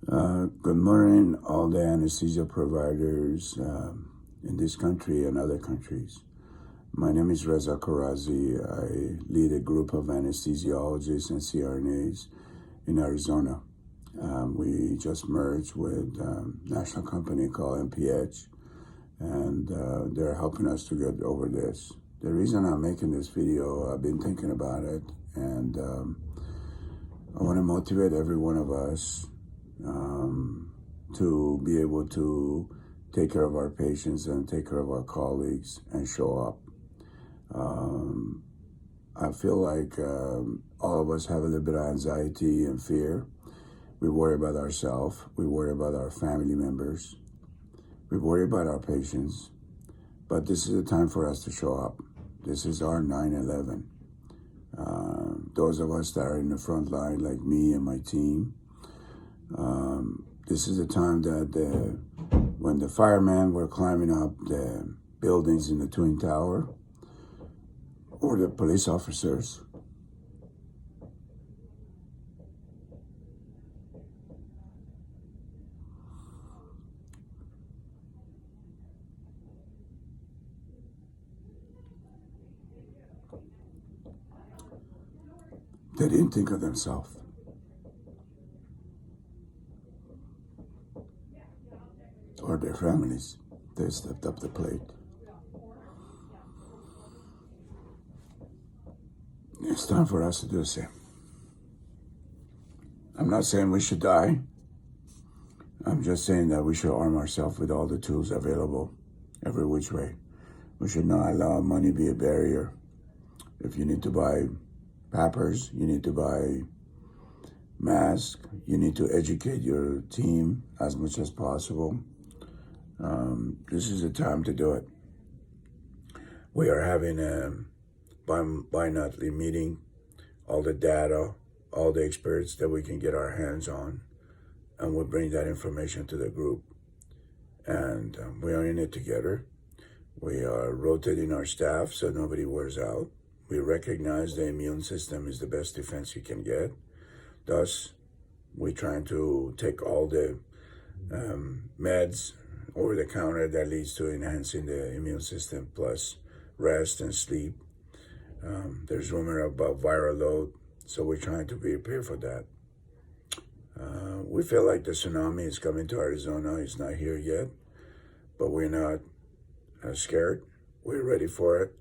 Good morning, all the anesthesia providers in this country and other countries. My name is Reza Karazi. I lead a group of anesthesiologists and CRNAs in Arizona. We just merged with a national company called MPH, and they're helping us to get over this. The reason I'm making this video, I've been thinking about it, and I want to motivate every one of us to be able to take care of our patients and take care of our colleagues and show up. I feel like all of us have a little bit of anxiety and fear. We worry about ourselves. We worry about our family members. We worry about our patients. But this is the time for us to show up. This is our 9/11. Those of us that are in the front line, like me and my team, this is the time that when the firemen were climbing up the buildings in the Twin Tower, or the police officers, they didn't think of themselves or their families. They stepped up the plate. It's time for us to do the same. I'm not saying we should die. I'm just saying that we should arm ourselves with all the tools available, every which way. We should not allow money be a barrier. If you need to buy Pampers, you need to buy masks, you need to educate your team as much as possible. This is the time to do it. We are having a bi-monthly meeting, all the data, all the experts that we can get our hands on, and we'll bring that information to the group. And we are in it together. We are rotating our staff so nobody wears out. We recognize the immune system is the best defense you can get. Thus, we're trying to take all the meds over the counter that leads to enhancing the immune system, plus rest and sleep. There's rumor about viral load, so we're trying to be prepared for that. We feel like the tsunami is coming to Arizona. It's not here yet, but we're not scared. We're ready for it.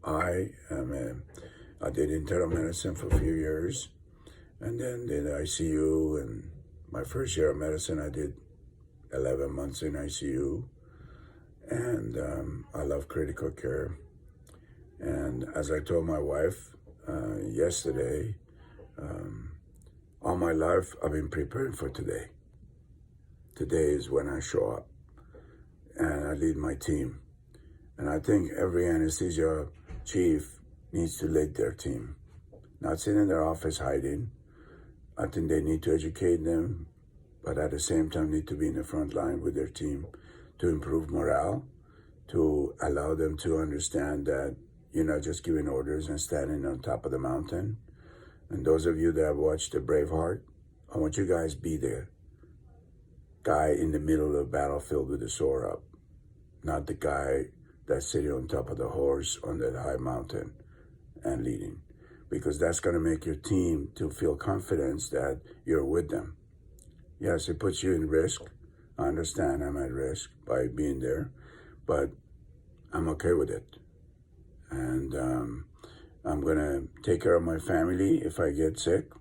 I did internal medicine for a few years, and then did ICU. And my first year of medicine, I did 11 months in ICU, and I love critical care. And as I told my wife yesterday, all my life I've been preparing for today. Today is when I show up, and I lead my team. And I think every anesthesia chief needs to lead their team, not sit in their office hiding. I think they need to educate them, but at the same time need to be in the front line with their team to improve morale, to allow them to understand that you're not just giving orders and standing on top of the mountain. And those of you that have watched the Braveheart, I want you guys to be there. Guy in the middle of the battlefield with the sword up, not the guy that's sitting on top of the horse on that high mountain and leading, because that's going to make your team to feel confidence that you're with them. Yes, it puts you in risk. I understand I'm at risk by being there, but I'm okay with it. And I'm going to take care of my family. If I get sick,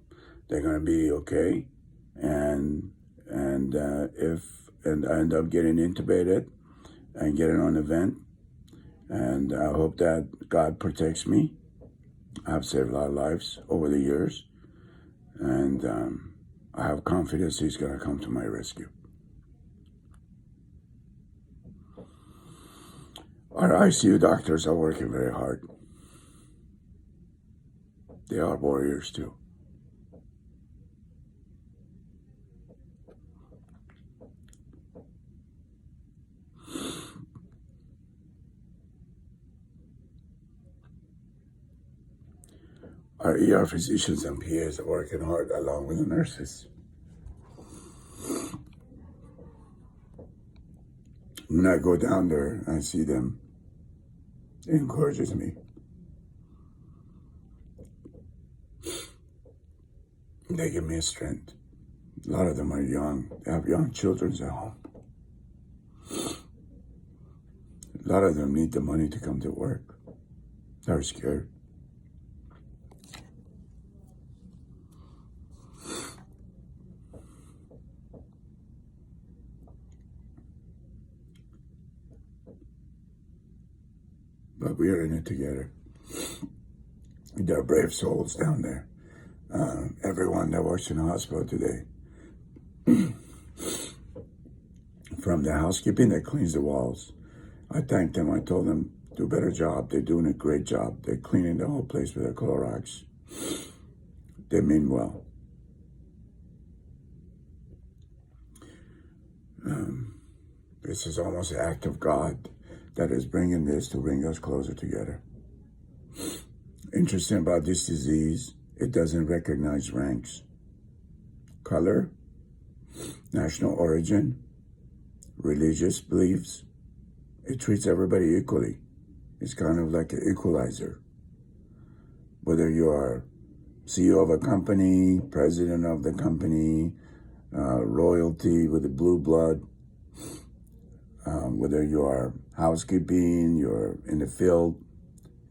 they're going to be okay. And if I end up getting intubated and getting on a vent, and I hope that God protects me. I've saved a lot of lives over the years, and I have confidence He's going to come to my rescue. Our ICU doctors are working very hard. They are warriors too. Our ER physicians and PAs are working hard along with the nurses. When I go down there, I see them. It encourages me. They give me a strength. A lot of them are young. They have young children at home. A lot of them need the money to come to work. They're scared. But we are in it together. There are brave souls down there. Everyone that works in the hospital today. From the housekeeping that cleans the walls. I thanked them. I told them, do a better job. They're doing a great job. They're cleaning the whole place with their Clorox. They mean well. This is almost an act of God that is bringing this to bring us closer together. Interesting about this disease, it doesn't recognize ranks, color, national origin, religious beliefs. It treats everybody equally. It's kind of like an equalizer. Whether you are CEO of a company, president of the company, royalty with the blue blood, whether you are housekeeping, you're in the field,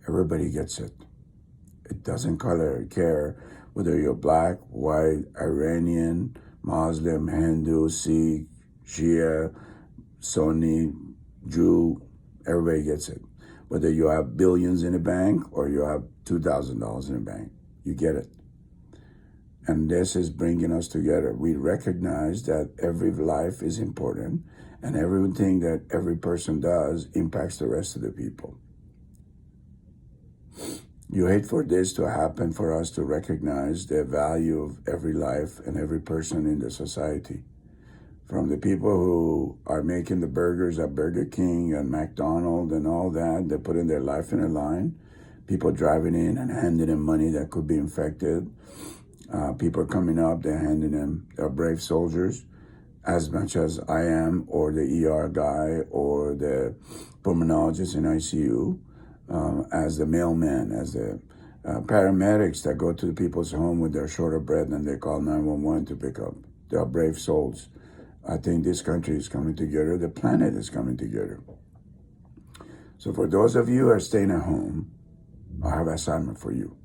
everybody gets it. It doesn't care whether you're black, white, Iranian, Muslim, Hindu, Sikh, Shia, Sunni, Jew, everybody gets it. Whether you have billions in the bank or you have $2,000 in the bank, you get it. And this is bringing us together. We recognize that every life is important and everything that every person does impacts the rest of the people. You hate for this to happen, for us to recognize the value of every life and every person in the society. From the people who are making the burgers at Burger King and McDonald's and all that, they're putting their life in a line. People driving in and handing them money that could be infected. People coming up, they're handing them, they're brave soldiers, as much as I am, or the ER guy, or the pulmonologist in ICU. As the mailman, as the paramedics that go to the people's home with their short of breath and they call 911 to pick up. They are brave souls. I think this country is coming together. The planet is coming together. So for those of you who are staying at home, I have an assignment for you.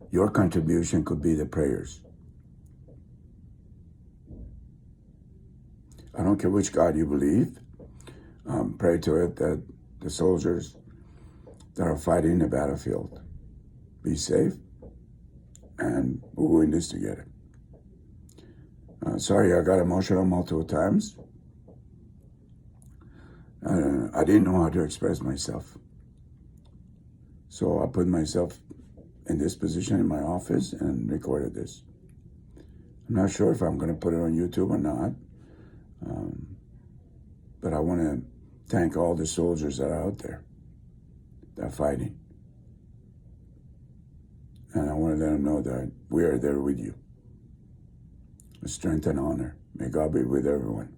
Your contribution could be the prayers. I don't care which God you believe. Pray to it that the soldiers that are fighting the battlefield be safe, and we're in this together. Sorry, I got emotional multiple times. I didn't know how to express myself. So I put myself in this position in my office and recorded this. I'm not sure if I'm going to put it on YouTube or not. But I want to thank all the soldiers that are out there that are fighting. And I want to let them know that we are there with you. With strength and honor. May God be with everyone.